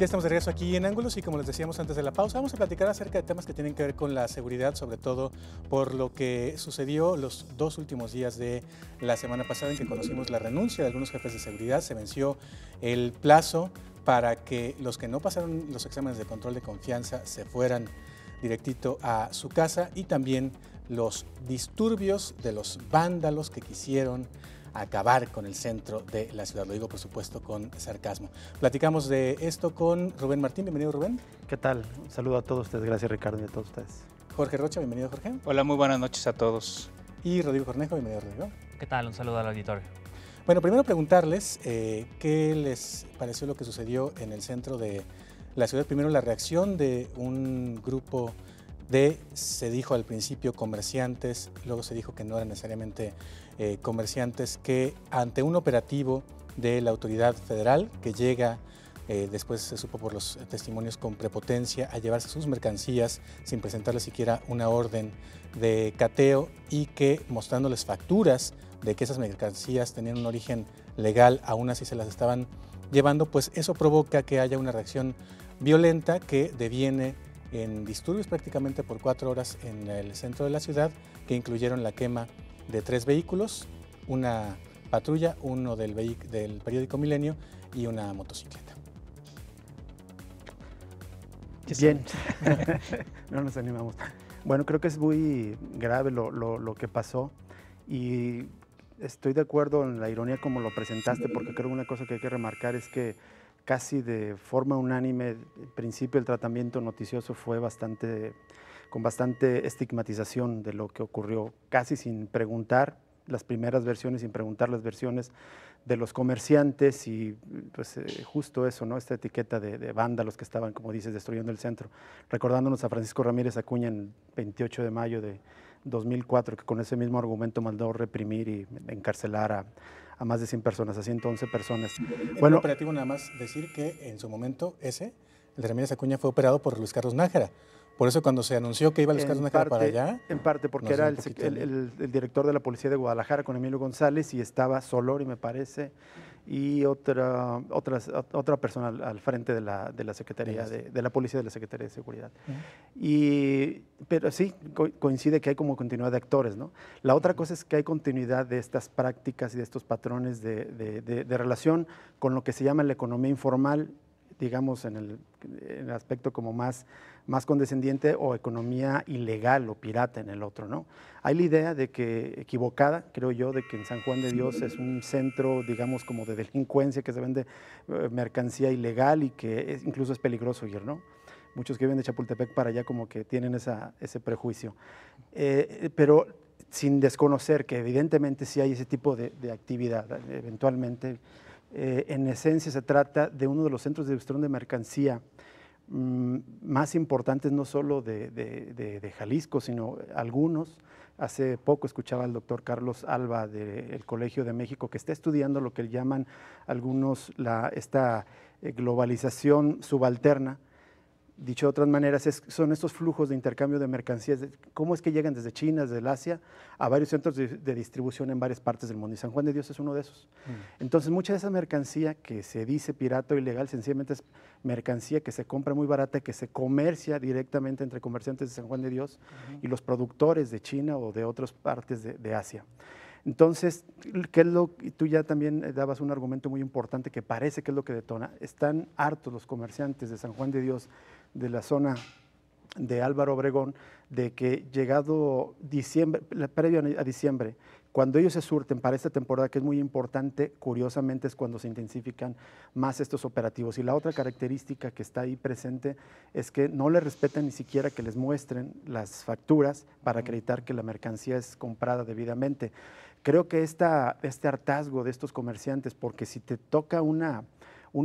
Ya estamos de regreso aquí en Ángulos y como les decíamos antes de la pausa, vamos a platicar acerca de temas que tienen que ver con la seguridad, sobre todo por lo que sucedió los 2 últimos días de la semana pasada en que conocimos la renuncia de algunos jefes de seguridad. Se venció el plazo para que los que no pasaron los exámenes de control de confianza se fueran directito a su casa y también los disturbios de los vándalos que quisieron acabar con el centro de la ciudad. Lo digo, por supuesto, con sarcasmo. Platicamos de esto con Rubén Martín. Bienvenido, Rubén. ¿Qué tal? Un saludo a todos ustedes. Gracias, Ricardo, y a todos ustedes. Jorge Rocha, bienvenido, Jorge. Hola, muy buenas noches a todos. Y Rodrigo Cornejo, bienvenido, Rodrigo. ¿Qué tal? Un saludo al auditorio. Bueno, primero preguntarles qué les pareció lo que sucedió en el centro de la ciudad. Primero, la reacción de un grupo se dijo al principio comerciantes, luego se dijo que no eran necesariamente comerciantes, que ante un operativo de la autoridad federal que llega, después se supo por los testimonios, con prepotencia a llevarse sus mercancías sin presentarles siquiera una orden de cateo y que mostrándoles facturas de que esas mercancías tenían un origen legal, aún así se las estaban llevando, pues eso provoca que haya una reacción violenta que deviene en disturbios prácticamente por 4 horas en el centro de la ciudad, que incluyeron la quema de 3 vehículos, una patrulla, uno del periódico Milenio y una motocicleta. Bien, no nos animamos. Bueno, creo que es muy grave lo que pasó y estoy de acuerdo en la ironía como lo presentaste, porque creo que una cosa que hay que remarcar es que casi de forma unánime, al principio el tratamiento noticioso fue con bastante estigmatización de lo que ocurrió, casi sin preguntar las primeras versiones, sin preguntar las versiones de los comerciantes y pues justo eso, ¿no? Esta etiqueta de vándalos que estaban, como dices, destruyendo el centro, recordándonos a Francisco Ramírez Acuña en el 28 de mayo de 2004, que con ese mismo argumento mandó reprimir y encarcelar a más de 100 personas, a 111 personas. Bueno, operativo, nada más decir que en su momento el de Ramírez Acuña, fue operado por Luis Carlos Nájera. Por eso cuando se anunció que iba Luis Carlos Nájera para allá... En parte, porque era el director de la Policía de Guadalajara con Emilio González y estaba Solori, me parece, y otra persona al frente de la Secretaría de la Policía de la Secretaría de Seguridad. Pero sí, coincide que hay como continuidad de actores, ¿no? La otra cosa es que hay continuidad de estas prácticas y de estos patrones de relación con lo que se llama la economía informal, digamos en el aspecto como más condescendiente, o economía ilegal o pirata en el otro, ¿no? Hay la idea de que, equivocada, creo yo, de que en San Juan de Dios es un centro, digamos, como de delincuencia, que se vende mercancía ilegal y que incluso es peligroso ir, ¿no? Muchos que viven de Chapultepec para allá como que tienen ese prejuicio. Pero sin desconocer que evidentemente sí hay ese tipo de actividad, eventualmente. En esencia se trata de uno de los centros de distribución de mercancía más importantes, no solo de Jalisco, sino algunos. Hace poco escuchaba al doctor Carlos Alba del Colegio de México, que está estudiando lo que llaman algunos esta globalización subalterna. Dicho de otras maneras, son estos flujos de intercambio de mercancías, cómo es que llegan desde China, desde el Asia, a varios centros de distribución en varias partes del mundo, y San Juan de Dios es uno de esos. Entonces, mucha de esa mercancía que se dice pirata o ilegal, sencillamente es mercancía que se compra muy barata, que se comercia directamente entre comerciantes de San Juan de Dios y los productores de China o de otras partes de Asia. Entonces, tú ya también dabas un argumento muy importante que parece que es lo que detona. Están hartos los comerciantes de San Juan de Dios, de la zona de Álvaro Obregón, de que llegado diciembre, previo a diciembre, cuando ellos se surten para esta temporada, que es muy importante, curiosamente es cuando se intensifican más estos operativos. Y la otra característica que está ahí presente es que no les respetan ni siquiera que les muestren las facturas para acreditar que la mercancía es comprada debidamente. Creo que este hartazgo de estos comerciantes, porque si te toca un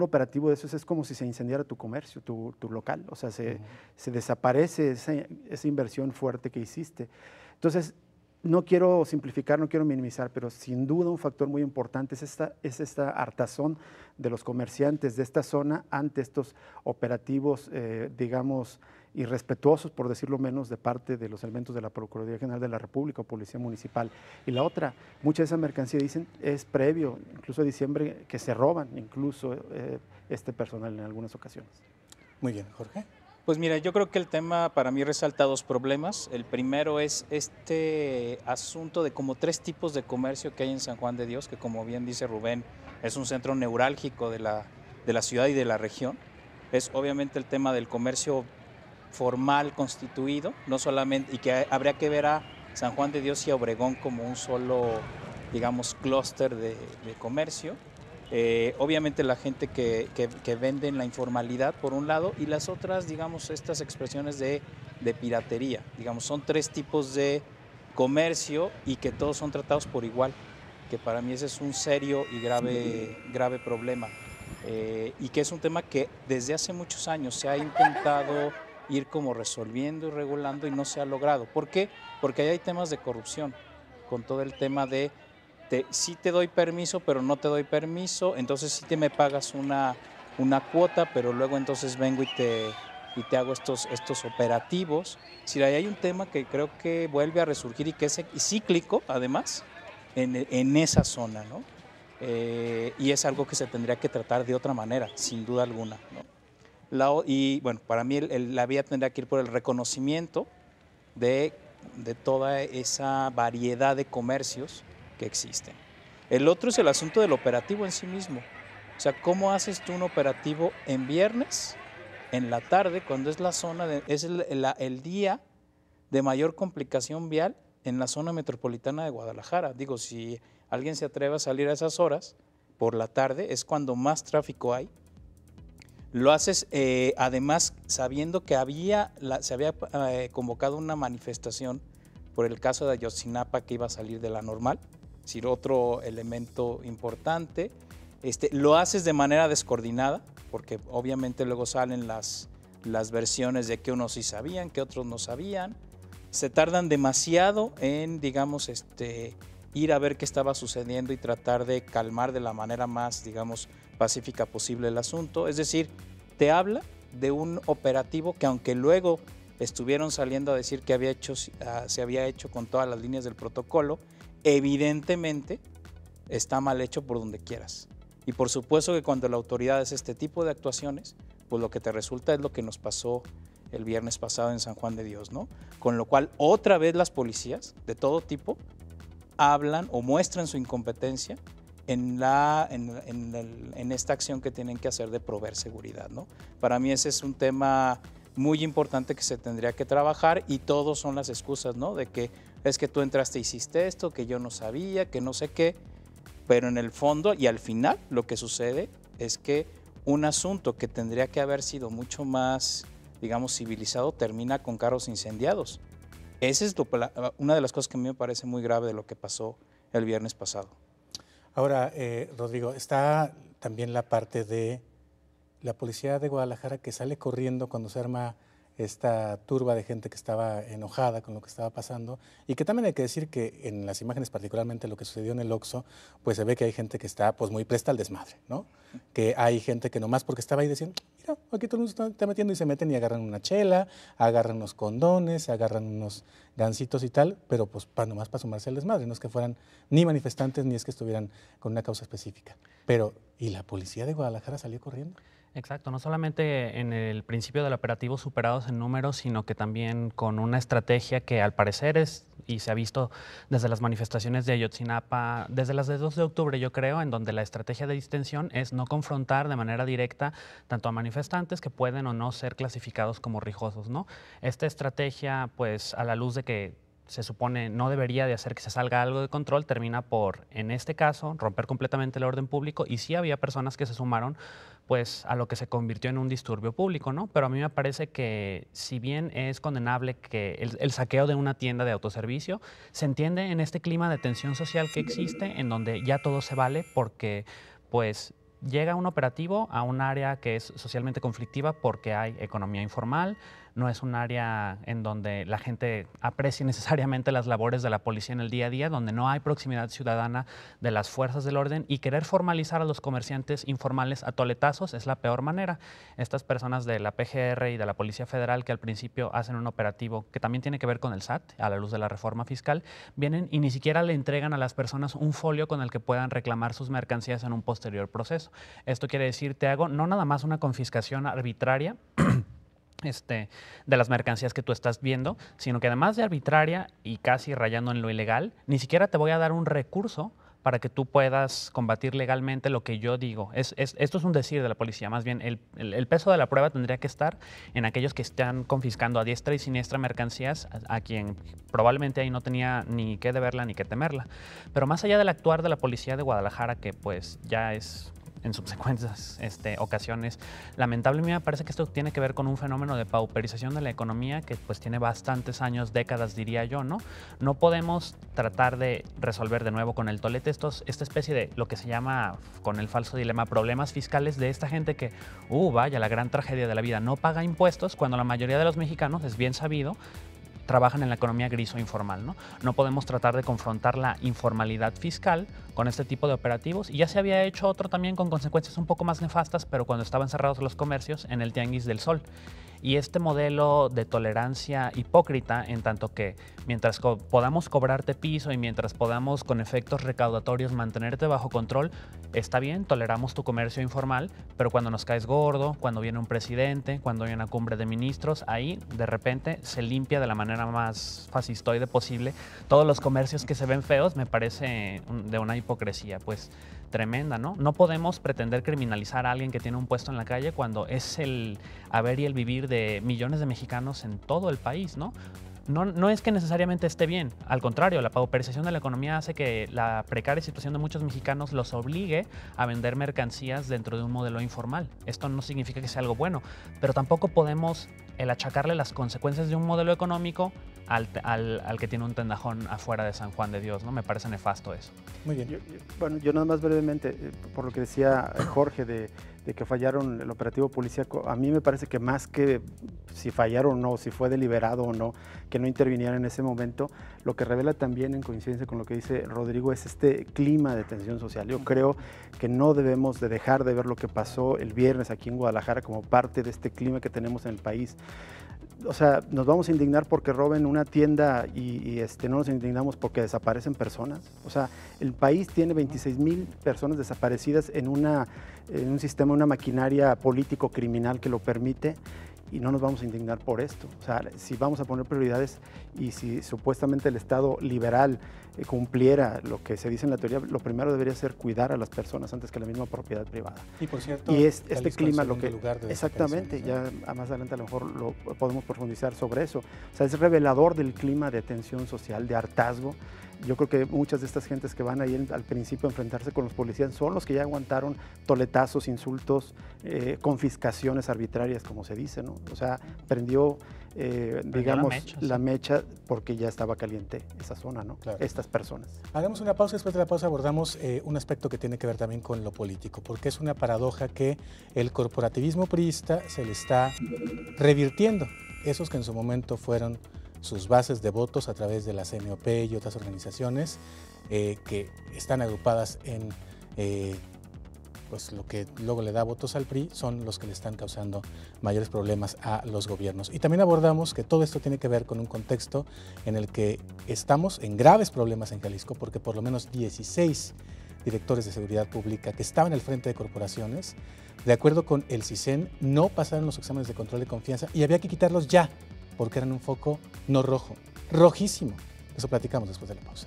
operativo de esos, es como si se incendiara tu comercio, tu local, o sea, se desaparece esa inversión fuerte que hiciste. Entonces, no quiero simplificar, no quiero minimizar, pero sin duda un factor muy importante es esta hartazón de los comerciantes de esta zona ante estos operativos, digamos, irrespetuosos, por decirlo menos, de parte de los elementos de la Procuraduría General de la República o Policía Municipal. Y la otra, mucha de esa mercancía, dicen, es previo, incluso a diciembre, que se roban, incluso este personal en algunas ocasiones. Muy bien, Jorge. Pues mira, yo creo que el tema para mí resalta dos problemas. El primero es este asunto de como tres tipos de comercio que hay en San Juan de Dios, que como bien dice Rubén, es un centro neurálgico de la ciudad y de la región. Es obviamente el tema del comercio formal constituido, no solamente, y que habría que ver a San Juan de Dios y a Obregón como un solo, digamos, clúster de comercio. Obviamente la gente que vende en la informalidad por un lado, y las otras, digamos, estas expresiones de piratería. Digamos, son tres tipos de comercio y que todos son tratados por igual, que para mí ese es un serio y grave problema. Y que es un tema que desde hace muchos años se ha intentado ir como resolviendo y regulando y no se ha logrado. ¿Por qué? Porque ahí hay temas de corrupción, con todo el tema de sí te doy permiso, pero no te doy permiso, entonces sí te me pagas una cuota, pero luego entonces vengo y te hago estos operativos. Si hay un tema que creo que vuelve a resurgir y que es cíclico, además, en esa zona, ¿no? Y es algo que se tendría que tratar de otra manera, sin duda alguna, ¿no? Y bueno, para mí la vía tendría que ir por el reconocimiento de toda esa variedad de comercios que existen. El otro es el asunto del operativo en sí mismo. O sea, ¿cómo haces tú un operativo en viernes, en la tarde, cuando es la zona es el día de mayor complicación vial en la zona metropolitana de Guadalajara? Digo, si alguien se atreve a salir a esas horas, por la tarde, es cuando más tráfico hay. Lo haces además sabiendo que se había convocado una manifestación por el caso de Ayotzinapa que iba a salir de la normal. Es decir, otro elemento importante. Lo haces de manera descoordinada, porque obviamente luego salen las versiones de que unos sí sabían, que otros no sabían. Se tardan demasiado en, digamos, ir a ver qué estaba sucediendo y tratar de calmar de la manera más, digamos, pacífica posible el asunto. Es decir, te habla de un operativo que, aunque luego estuvieron saliendo a decir que se había hecho con todas las líneas del protocolo, evidentemente está mal hecho por donde quieras. Y por supuesto que cuando la autoridad hace este tipo de actuaciones, pues lo que te resulta es lo que nos pasó el viernes pasado en San Juan de Dios, ¿no? Con lo cual, otra vez las policías de todo tipo hablan o muestran su incompetencia en esta acción que tienen que hacer de proveer seguridad, ¿no? Para mí ese es un tema muy importante que se tendría que trabajar, y todos son las excusas, ¿no? De que es que tú entraste y hiciste esto, que yo no sabía, que no sé qué, pero en el fondo y al final lo que sucede es que un asunto que tendría que haber sido mucho más, digamos, civilizado, termina con carros incendiados. Esa es una de las cosas que a mí me parece muy grave de lo que pasó el viernes pasado. Ahora, Rodrigo, está también la parte de la policía de Guadalajara que sale corriendo cuando se arma esta turba de gente que estaba enojada con lo que estaba pasando, y que también hay que decir que en las imágenes, particularmente lo que sucedió en el Oxxo, pues se ve que hay gente que está pues muy presta al desmadre, ¿no? Que hay gente que nomás porque estaba ahí decían, mira, aquí todo el mundo está metiendo, y se meten y agarran una chela, agarran unos condones, agarran unos gancitos y tal, pero pues nomás para sumarse al desmadre, no es que fueran ni manifestantes ni es que estuvieran con una causa específica. Pero, ¿y la policía de Guadalajara salió corriendo? Exacto, no solamente en el principio del operativo superados en números, sino que también con una estrategia que al parecer y se ha visto desde las manifestaciones de Ayotzinapa, desde las de 2 de octubre yo creo, en donde la estrategia de distensión es no confrontar de manera directa tanto a manifestantes que pueden o no ser clasificados como rijosos, ¿no? Esta estrategia, pues a la luz de que se supone no debería de hacer que se salga algo de control, termina por, en este caso, romper completamente el orden público, y sí había personas que se sumaron pues a lo que se convirtió en un disturbio público, ¿no? Pero a mí me parece que si bien es condenable que el saqueo de una tienda de autoservicio, se entiende en este clima de tensión social que existe, en donde ya todo se vale porque pues llega un operativo a un área que es socialmente conflictiva porque hay economía informal, no es un área en donde la gente aprecie necesariamente las labores de la policía en el día a día, donde no hay proximidad ciudadana de las fuerzas del orden, y querer formalizar a los comerciantes informales a toletazos es la peor manera. Estas personas de la PGR y de la Policía Federal, que al principio hacen un operativo que también tiene que ver con el SAT, a la luz de la reforma fiscal, vienen y ni siquiera le entregan a las personas un folio con el que puedan reclamar sus mercancías en un posterior proceso. Esto quiere decir, te hago no nada más una confiscación arbitraria de las mercancías que tú estás viendo, sino que además de arbitraria y casi rayando en lo ilegal, ni siquiera te voy a dar un recurso para que tú puedas combatir legalmente lo que yo digo. Esto es un decir de la policía, más bien el peso de la prueba tendría que estar en aquellos que están confiscando a diestra y siniestra mercancías a quien probablemente ahí no tenía ni qué deberla ni qué temerla. Pero más allá del actuar de la policía de Guadalajara, que pues ya es en subsecuentes ocasiones lamentable, a mí me parece que esto tiene que ver con un fenómeno de pauperización de la economía que pues tiene bastantes años, décadas diría yo, ¿no? No podemos tratar de resolver de nuevo con el tolete esta especie de lo que se llama, con el falso dilema, problemas fiscales de esta gente que, vaya, la gran tragedia de la vida, no paga impuestos, cuando la mayoría de los mexicanos, es bien sabido, trabajan en la economía gris o informal, ¿no? No podemos tratar de confrontar la informalidad fiscal con este tipo de operativos, y ya se había hecho otro también con consecuencias un poco más nefastas, pero cuando estaban cerrados los comercios en el Tianguis del Sol. Y este modelo de tolerancia hipócrita, en tanto que mientras podamos cobrarte piso y mientras podamos con efectos recaudatorios mantenerte bajo control, está bien, toleramos tu comercio informal, pero cuando nos caes gordo, cuando viene un presidente, cuando hay una cumbre de ministros, ahí de repente se limpia de la manera más fascistoide posible todos los comercios que se ven feos. Me parece de una hipocresía pues tremenda, ¿no? No podemos pretender criminalizar a alguien que tiene un puesto en la calle cuando es el haber y el vivir de millones de mexicanos en todo el país, ¿no? No es que necesariamente esté bien, al contrario, la pauperización de la economía hace que la precaria situación de muchos mexicanos los obligue a vender mercancías dentro de un modelo informal. Esto no significa que sea algo bueno, pero tampoco podemos achacarle las consecuencias de un modelo económico al que tiene un tendajón afuera de San Juan de Dios, ¿no? Me parece nefasto eso. Muy bien. Yo nada más brevemente, por lo que decía Jorge de que fallaron el operativo policíaco, a mí me parece que más que si fallaron o no, si fue deliberado o no, que no intervinieran en ese momento, lo que revela también, en coincidencia con lo que dice Rodrigo, es este clima de tensión social. Yo creo que no debemos de dejar de ver lo que pasó el viernes aquí en Guadalajara como parte de este clima que tenemos en el país. O sea, nos vamos a indignar porque roben una tienda y no nos indignamos porque desaparecen personas. O sea, el país tiene 26,000 personas desaparecidas en un sistema, una maquinaria político-criminal que lo permite, y no nos vamos a indignar por esto. O sea, si vamos a poner prioridades y si supuestamente el Estado liberal cumpliera lo que se dice en la teoría, lo primero debería ser cuidar a las personas antes que la misma propiedad privada. Y por cierto, este clima lo que... Exactamente, ya más adelante a lo mejor lo podemos profundizar sobre eso. O sea, es revelador del clima de tensión social, de hartazgo. Yo creo que muchas de estas gentes que van ahí al principio a enfrentarse con los policías son los que ya aguantaron toletazos, insultos, confiscaciones arbitrarias, como se dice, ¿no? O sea, prendió, digamos, la mecha porque ya estaba caliente esa zona, ¿no? Claro. Estas personas. Hagamos una pausa, después de la pausa abordamos un aspecto que tiene que ver también con lo político, porque es una paradoja que el corporativismo priista se le está revirtiendo. Esos que en su momento fueron sus bases de votos a través de la CNOP y otras organizaciones que están agrupadas en pues lo que luego le da votos al PRI, son los que le están causando mayores problemas a los gobiernos. Y también abordamos que todo esto tiene que ver con un contexto en el que estamos en graves problemas en Jalisco, porque por lo menos 16 directores de seguridad pública que estaban al frente de corporaciones, de acuerdo con el CISEN, no pasaron los exámenes de control de confianza y había que quitarlos ya, porque eran un foco no rojo, rojísimo. Eso platicamos después de la pausa.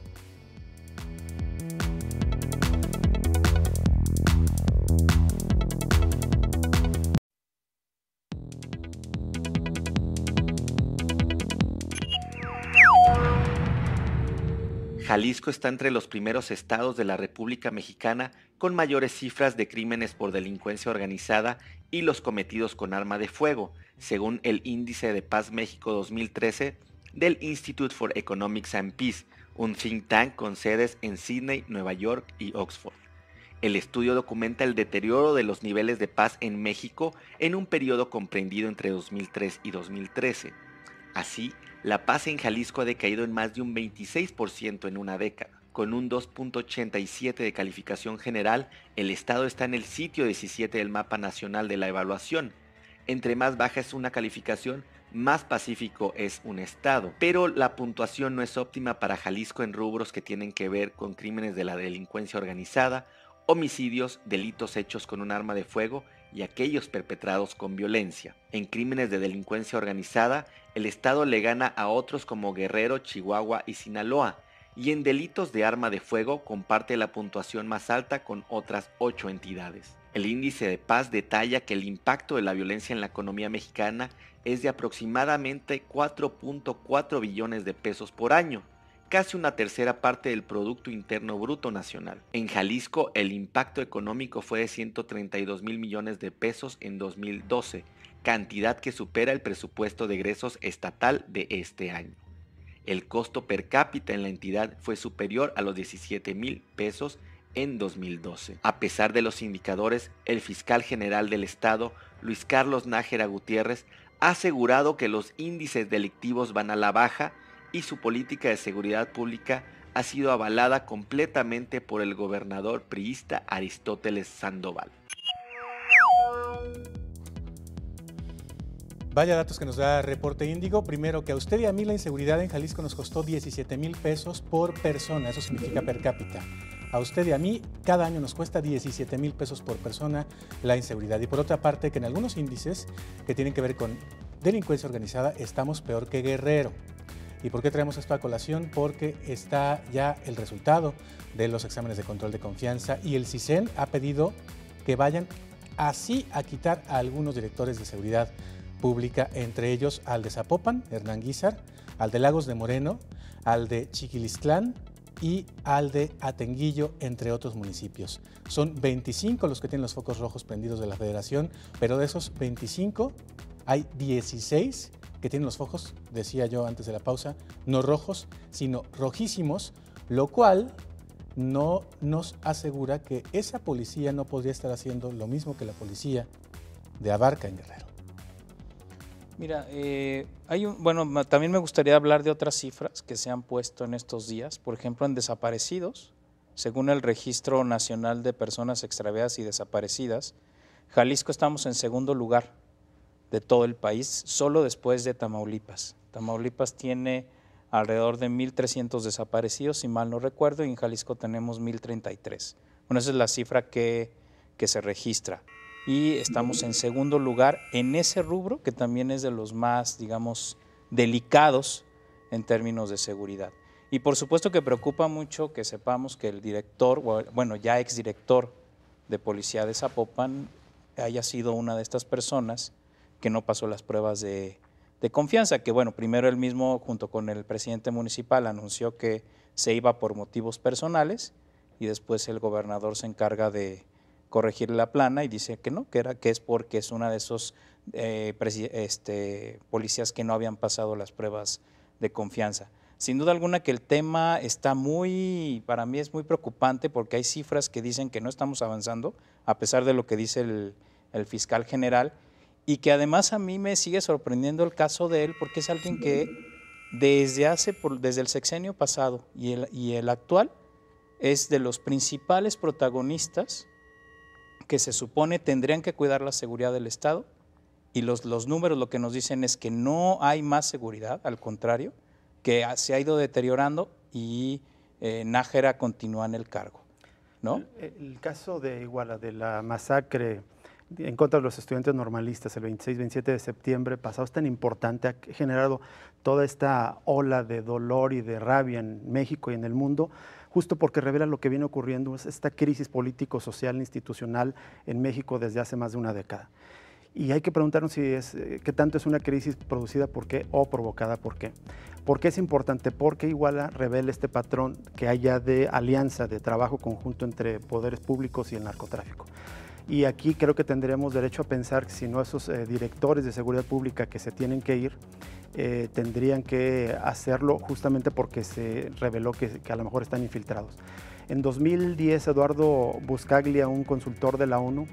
Jalisco está entre los primeros estados de la República Mexicana con mayores cifras de crímenes por delincuencia organizada y los cometidos con arma de fuego, según el Índice de Paz México 2013 del Institute for Economics and Peace, un think tank con sedes en Sydney, Nueva York y Oxford. El estudio documenta el deterioro de los niveles de paz en México en un periodo comprendido entre 2003 y 2013. Así, la paz en Jalisco ha decaído en más de un 26% en una década. Con un 2.87 de calificación general, el estado está en el sitio 17 del mapa nacional de la evaluación. Entre más baja es una calificación, más pacífico es un estado. Pero la puntuación no es óptima para Jalisco en rubros que tienen que ver con crímenes de la delincuencia organizada, homicidios, delitos hechos con un arma de fuego y aquellos perpetrados con violencia. En crímenes de delincuencia organizada, el estado le gana a otros como Guerrero, Chihuahua y Sinaloa, y en delitos de arma de fuego comparte la puntuación más alta con otras 8 entidades. El índice de paz detalla que el impacto de la violencia en la economía mexicana es de aproximadamente 4.4 billones de pesos por año, casi una tercera parte del Producto Interno Bruto Nacional. En Jalisco, el impacto económico fue de 132 mil millones de pesos en 2012, cantidad que supera el presupuesto de egresos estatal de este año. El costo per cápita en la entidad fue superior a los 17 mil pesos en 2012. A pesar de los indicadores, el fiscal general del estado, Luis Carlos Nájera Gutiérrez, ha asegurado que los índices delictivos van a la baja y su política de seguridad pública ha sido avalada completamente por el gobernador priista Aristóteles Sandoval. Vaya datos que nos da Reporte Índigo. Primero, que a usted y a mí la inseguridad en Jalisco nos costó 17 mil pesos por persona, eso significa per cápita. A usted y a mí cada año nos cuesta 17 mil pesos por persona la inseguridad. Y por otra parte, que en algunos índices que tienen que ver con delincuencia organizada estamos peor que Guerrero. ¿Y por qué traemos esto a colación? Porque está ya el resultado de los exámenes de control de confianza y el CISEN ha pedido que vayan así a quitar a algunos directores de seguridad pública, entre ellos al de Zapopan, Hernán Guízar, al de Lagos de Moreno, al de Chiquilistlán y al de Atenguillo, entre otros municipios. Son 25 los que tienen los focos rojos prendidos de la Federación, pero de esos 25 hay 16 que tienen los focos, decía yo antes de la pausa, no rojos, sino rojísimos, lo cual no nos asegura que esa policía no podría estar haciendo lo mismo que la policía de Abarca en Guerrero. Mira, también me gustaría hablar de otras cifras que se han puesto en estos días. Por ejemplo, en desaparecidos, según el Registro Nacional de Personas Extraviadas y Desaparecidas, Jalisco estamos en segundo lugar de todo el país, solo después de Tamaulipas. Tamaulipas tiene alrededor de 1,300 desaparecidos, si mal no recuerdo, y en Jalisco tenemos 1,033. Bueno, esa es la cifra que se registra. Y estamos en segundo lugar en ese rubro, que también es de los más, digamos, delicados en términos de seguridad. Y por supuesto que preocupa mucho que sepamos que el director, bueno, ya exdirector de Policía de Zapopan, haya sido una de estas personas que no pasó las pruebas de confianza, que bueno, primero él mismo junto con el presidente municipal anunció que se iba por motivos personales y después el gobernador se encarga de corregir la plana y dice que no, que es porque es una de esos policías que no habían pasado las pruebas de confianza. Sin duda alguna que el tema está para mí es muy preocupante porque hay cifras que dicen que no estamos avanzando, a pesar de lo que dice el fiscal general, y que además a mí me sigue sorprendiendo el caso de él porque es alguien que desde el sexenio pasado y el actual es de los principales protagonistas que se supone tendrían que cuidar la seguridad del Estado, y los números lo que nos dicen es que no hay más seguridad, al contrario, que se ha ido deteriorando y Nájera continúa en el cargo, ¿no? El caso de Iguala, de la masacre en contra de los estudiantes normalistas el 26-27 de septiembre pasado, es tan importante, ha generado toda esta ola de dolor y de rabia en México y en el mundo, justo porque revela lo que viene ocurriendo, es esta crisis político-social institucional en México desde hace más de una década. Y hay que preguntarnos qué tanto es una crisis producida por qué o provocada por qué. ¿Por qué es importante? Porque Iguala revela este patrón que hay ya de alianza, de trabajo conjunto entre poderes públicos y el narcotráfico. Y aquí creo que tendríamos derecho a pensar que si no esos directores de seguridad pública que se tienen que ir, tendrían que hacerlo justamente porque se reveló que a lo mejor están infiltrados. En 2010, Eduardo Buscaglia, un consultor de la ONU,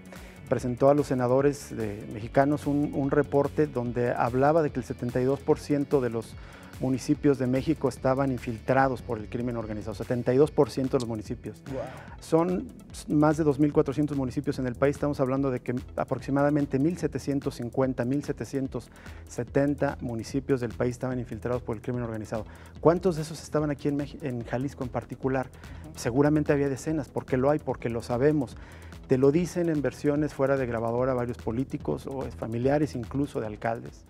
presentó a los senadores mexicanos un reporte donde hablaba de que el 72% de los municipios de México estaban infiltrados por el crimen organizado, 72% de los municipios. Wow. Son más de 2.400 municipios en el país, estamos hablando de que aproximadamente 1.750, 1.770 municipios del país estaban infiltrados por el crimen organizado. ¿Cuántos de esos estaban aquí en Jalisco en particular? Seguramente había decenas, porque lo hay, porque lo sabemos. Te lo dicen en versiones fuera de grabadora varios políticos o familiares incluso de alcaldes.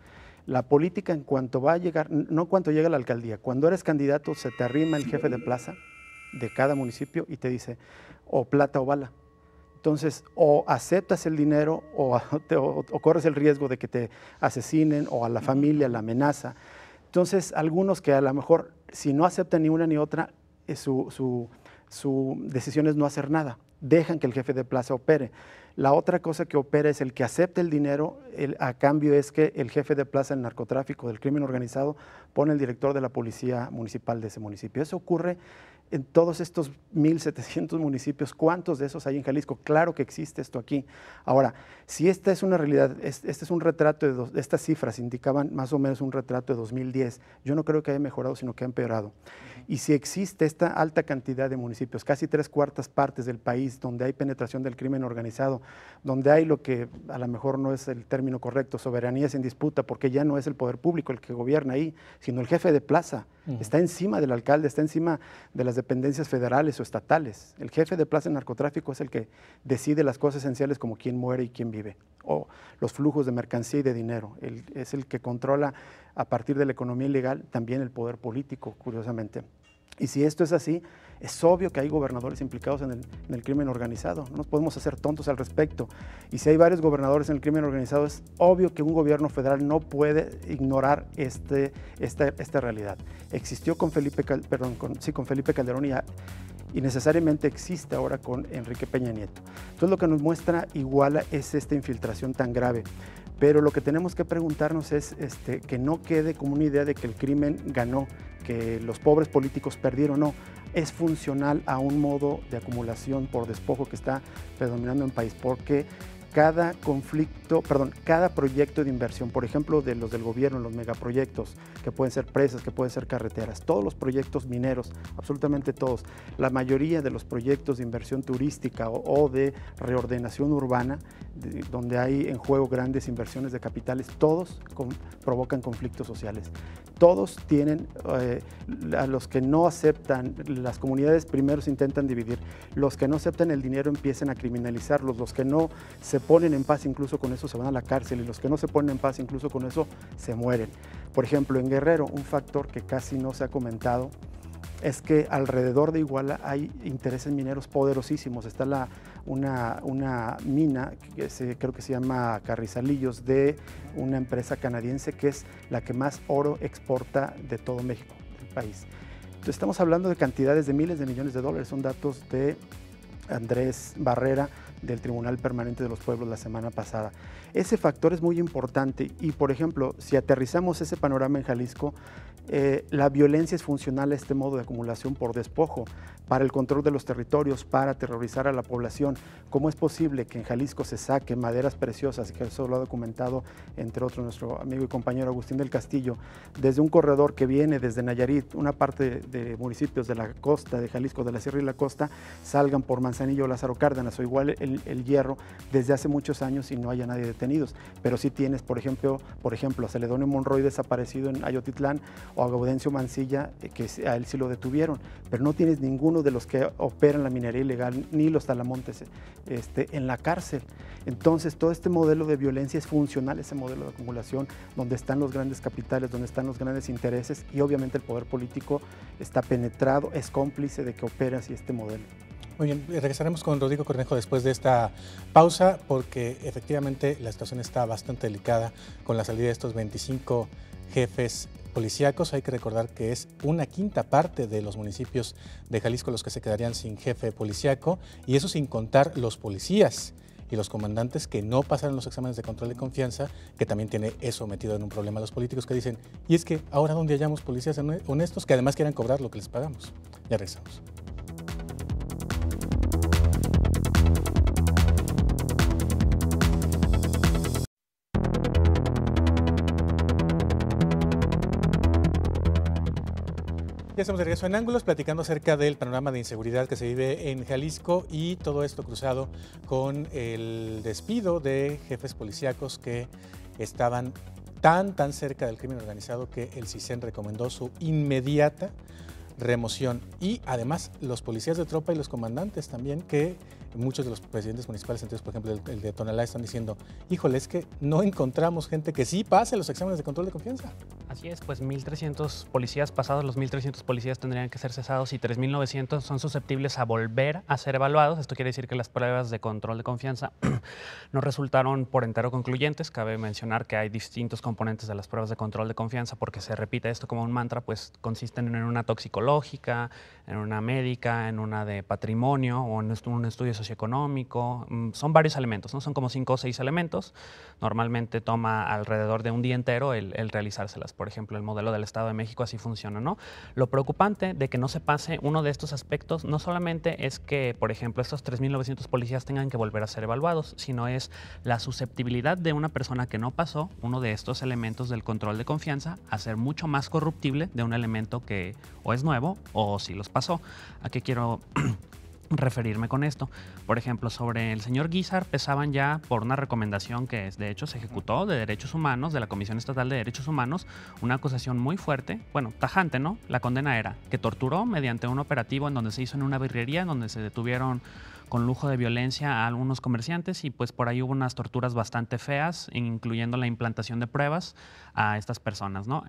La política en cuanto va a llegar, no cuando llega a la alcaldía, cuando eres candidato se te arrima el jefe de plaza de cada municipio y te dice o plata o bala. Entonces o aceptas el dinero o corres el riesgo de que te asesinen o a la familia la amenaza. Entonces algunos que a lo mejor si no aceptan ni una ni otra, su decisión es no hacer nada, dejan que el jefe de plaza opere. La otra cosa que opera es el que acepta el dinero, a cambio es que el jefe de plaza del narcotráfico, del crimen organizado, pone el director de la policía municipal de ese municipio. Eso ocurre en todos estos 1.700 municipios. ¿Cuántos de esos hay en Jalisco? Claro que existe esto aquí. Ahora, si esta es una realidad, este es un retrato estas cifras indicaban más o menos un retrato de 2010. Yo no creo que haya mejorado, sino que ha empeorado. Y si existe esta alta cantidad de municipios, casi 3/4 partes del país donde hay penetración del crimen organizado, donde hay lo que a lo mejor no es el término correcto, soberanía sin disputa, porque ya no es el poder público el que gobierna ahí, sino el jefe de plaza. Está encima del alcalde, está encima de las dependencias federales o estatales. El jefe de plaza en narcotráfico es el que decide las cosas esenciales como quién muere y quién vive, o los flujos de mercancía y de dinero. Es el que controla a partir de la economía ilegal también el poder político, curiosamente. Y si esto es así, es obvio que hay gobernadores implicados en el crimen organizado. No nos podemos hacer tontos al respecto. Y si hay varios gobernadores en el crimen organizado, es obvio que un gobierno federal no puede ignorar esta realidad. Existió con Felipe Calderón y necesariamente existe ahora con Enrique Peña Nieto. Entonces lo que nos muestra igual es esta infiltración tan grave. Pero lo que tenemos que preguntarnos es que no quede como una idea de que el crimen ganó, que los pobres políticos perdieron. No, es funcional a un modo de acumulación por despojo que está predominando en el país, porque cada proyecto de inversión, por ejemplo, de los del gobierno, los megaproyectos, que pueden ser presas, que pueden ser carreteras, todos los proyectos mineros, absolutamente todos, la mayoría de los proyectos de inversión turística o de reordenación urbana, donde hay en juego grandes inversiones de capitales, todos provocan conflictos sociales. Todos tienen, a los que no aceptan, las comunidades primero se intentan dividir, los que no aceptan el dinero empiezan a criminalizarlos, los que no se ponen en paz incluso con eso se van a la cárcel y los que no se ponen en paz incluso con eso se mueren. Por ejemplo, en Guerrero, un factor que casi no se ha comentado es que alrededor de Iguala hay intereses mineros poderosísimos. Está una mina, creo que se llama Carrizalillos, de una empresa canadiense que es la que más oro exporta de todo México, del país. Entonces estamos hablando de cantidades de miles de millones de dólares, son datos de Andrés Barrera del Tribunal Permanente de los Pueblos la semana pasada. Ese factor es muy importante y, por ejemplo, si aterrizamos ese panorama en Jalisco, la violencia es funcional a este modo de acumulación por despojo, para el control de los territorios, para aterrorizar a la población. ¿Cómo es posible que en Jalisco se saque maderas preciosas, que eso lo ha documentado, entre otros, nuestro amigo y compañero Agustín del Castillo, desde un corredor que viene desde Nayarit, una parte de municipios de la costa de Jalisco, de la Sierra y la Costa, salgan por Manzanillo o Lázaro Cárdenas, o igual el hierro, desde hace muchos años y no haya nadie detenidos? Pero sí tienes, por ejemplo, a Celedonio Monroy desaparecido en Ayotitlán, o a Gaudencio Mancilla, que a él sí lo detuvieron, pero no tienes ninguno de los que operan la minería ilegal, ni los talamontes en la cárcel. Entonces, todo este modelo de violencia es funcional, ese modelo de acumulación, donde están los grandes capitales, donde están los grandes intereses, y obviamente el poder político está penetrado, es cómplice de que opera así este modelo. Muy bien, regresaremos con Rodrigo Cornejo después de esta pausa, porque efectivamente la situación está bastante delicada con la salida de estos 25 jefes policíacos. Hay que recordar que es 1/5 parte de los municipios de Jalisco los que se quedarían sin jefe policíaco, y eso sin contar los policías y los comandantes que no pasaron los exámenes de control de confianza, que también tiene eso metido en un problema a los políticos, que dicen, y es que ahora donde hallamos policías honestos que además quieran cobrar lo que les pagamos. Ya regresamos. Ya estamos de regreso en Ángulos, platicando acerca del panorama de inseguridad que se vive en Jalisco y todo esto cruzado con el despido de jefes policíacos que estaban tan cerca del crimen organizado que el CISEN recomendó su inmediata remoción. Y además los policías de tropa y los comandantes también, que muchos de los presidentes municipales, entonces, por ejemplo el de Tonalá, están diciendo, híjole, es que no encontramos gente que sí pase los exámenes de control de confianza. Así es, pues 1.300 policías pasados, los 1.300 policías tendrían que ser cesados y 3.900 son susceptibles a volver a ser evaluados. Esto quiere decir que las pruebas de control de confianza no resultaron por entero concluyentes. Cabe mencionar que hay distintos componentes de las pruebas de control de confianza, porque se repite esto como un mantra, pues consisten en una toxicológica, en una médica, en una de patrimonio o en un estudio socioeconómico. Son varios elementos, ¿no? Son como 5 o 6 elementos. Normalmente toma alrededor de un día entero el realizárselas. Por ejemplo, el modelo del Estado de México así funciona, ¿no? Lo preocupante de que no se pase uno de estos aspectos no solamente es que, por ejemplo, estos 3.900 policías tengan que volver a ser evaluados, sino es la susceptibilidad de una persona que no pasó uno de estos elementos del control de confianza a ser mucho más corruptible de un elemento que o es nuevo o sí los pasó. ¿A qué quiero referirme con esto? Por ejemplo, sobre el señor Guízar pesaban ya, por una recomendación que de hecho se ejecutó de Derechos Humanos, de la Comisión Estatal de Derechos Humanos, una acusación muy fuerte, bueno, tajante, ¿no? La condena era que torturó mediante un operativo en donde se hizo en una birrería, en donde se detuvieron con lujo de violencia a algunos comerciantes y pues por ahí hubo unas torturas bastante feas, incluyendo la implantación de pruebas a estas personas, ¿no?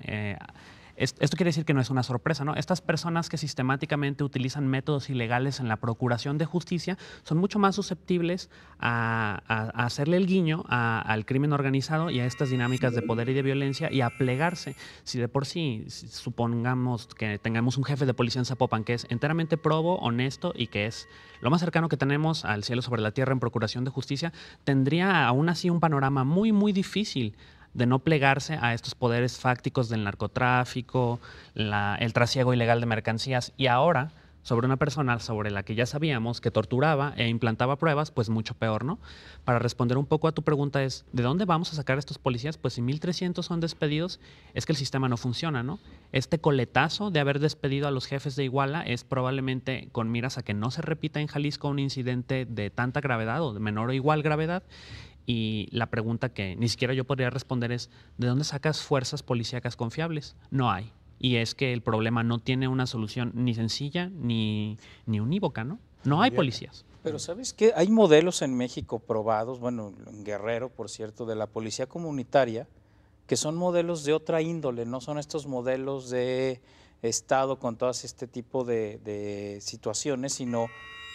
Esto quiere decir que no es una sorpresa, ¿no? Estas personas que sistemáticamente utilizan métodos ilegales en la procuración de justicia son mucho más susceptibles a hacerle el guiño al crimen organizado y a estas dinámicas de poder y de violencia y a plegarse. Si de por sí, supongamos que tengamos un jefe de policía en Zapopan que es enteramente probo, honesto y que es lo más cercano que tenemos al cielo sobre la tierra en procuración de justicia, tendría aún así un panorama muy difícil de no plegarse a estos poderes fácticos del narcotráfico, el trasiego ilegal de mercancías y ahora sobre una persona sobre la que ya sabíamos que torturaba e implantaba pruebas, pues mucho peor, ¿no? Para responder un poco a tu pregunta es, ¿de dónde vamos a sacar a estos policías? Pues si 1.300 son despedidos, es que el sistema no funciona, ¿no? Este coletazo de haber despedido a los jefes de Iguala es probablemente con miras a que no se repita en Jalisco un incidente de tanta gravedad o de menor o igual gravedad. Y la pregunta que ni siquiera yo podría responder es, ¿de dónde sacas fuerzas policíacas confiables? No hay. Y es que el problema no tiene una solución ni sencilla ni unívoca, ¿no? No hay policías. Pero ¿sabes qué? Hay modelos en México probados, bueno, en Guerrero, por cierto, de la policía comunitaria, que son modelos de otra índole, no son estos modelos de Estado con todo este tipo de situaciones, sino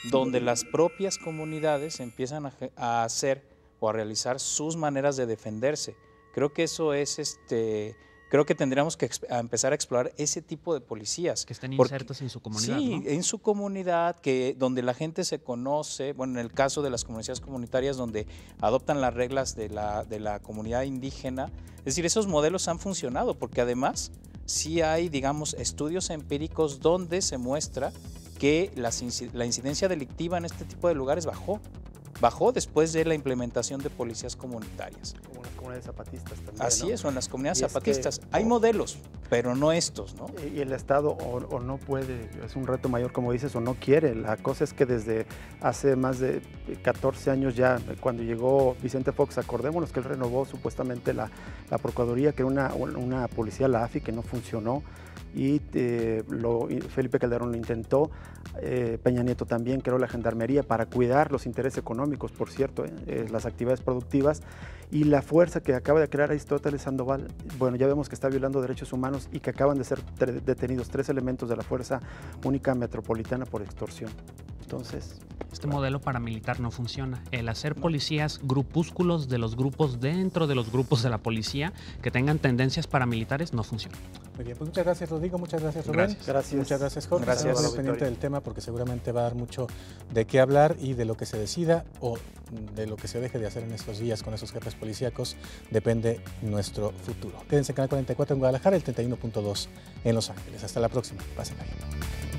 donde las propias comunidades empiezan a hacer o a realizar sus maneras de defenderse. Creo que eso es, creo que tendríamos que empezar a explorar ese tipo de policías. Que estén insertos en su comunidad, sí, ¿no? En su comunidad, donde la gente se conoce, bueno, en el caso de las comunidades comunitarias donde adoptan las reglas de la comunidad indígena. Es decir, esos modelos han funcionado porque además sí hay, digamos, estudios empíricos donde se muestra que la incidencia delictiva en este tipo de lugares bajó después de la implementación de policías comunitarias. Como en las comunidades zapatistas también. Así, ¿no? Es, o en las comunidades zapatistas. Es que, hay modelos, pero no estos, ¿no? Y el Estado o no puede, es un reto mayor, como dices, o no quiere. La cosa es que desde hace más de 14 años ya, cuando llegó Vicente Fox, acordémonos que él renovó supuestamente la Procuraduría, que era una policía, la AFI, que no funcionó. Y Felipe Calderón lo intentó, Peña Nieto también creó la Gendarmería para cuidar los intereses económicos, por cierto, las actividades productivas, y la fuerza que acaba de crear Aristóteles Sandoval, bueno, ya vemos que está violando derechos humanos y que acaban de ser detenidos 3 elementos de la Fuerza Única Metropolitana por extorsión. Entonces, este modelo paramilitar no funciona. El hacer policías grupúsculos de los grupos dentro de los grupos de la policía que tengan tendencias paramilitares no funciona. Muy bien, pues muchas gracias Rodrigo, muchas gracias Rubén. Gracias. Muchas gracias Jorge. Gracias. Estamos pendientes del tema porque seguramente va a dar mucho de qué hablar y de lo que se decida o de lo que se deje de hacer en estos días con esos jefes policíacos depende nuestro futuro. Quédense en Canal 44 en Guadalajara, el 31.2 en Los Ángeles. Hasta la próxima. Pasen bien.